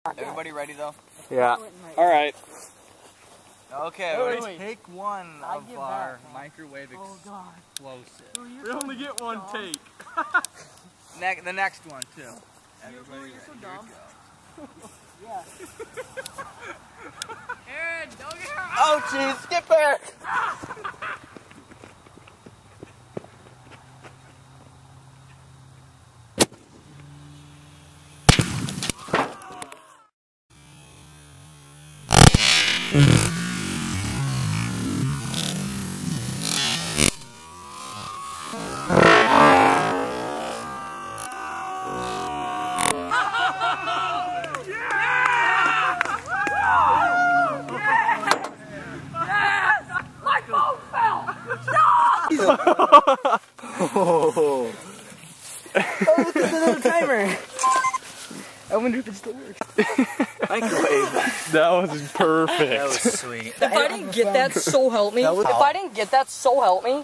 Everybody ready though? Yeah. All right. Okay, we take one of our microwave explosive. We only get one take. The next one too. Everybody you're so ready? dumb. Yeah. Aaron, don't get her. Oh jeez, get back! Oh, look at the little timer. I wonder if it still works. Microwave. that was perfect. That was sweet. If I didn't get that, so help me. If I didn't get that, so help me.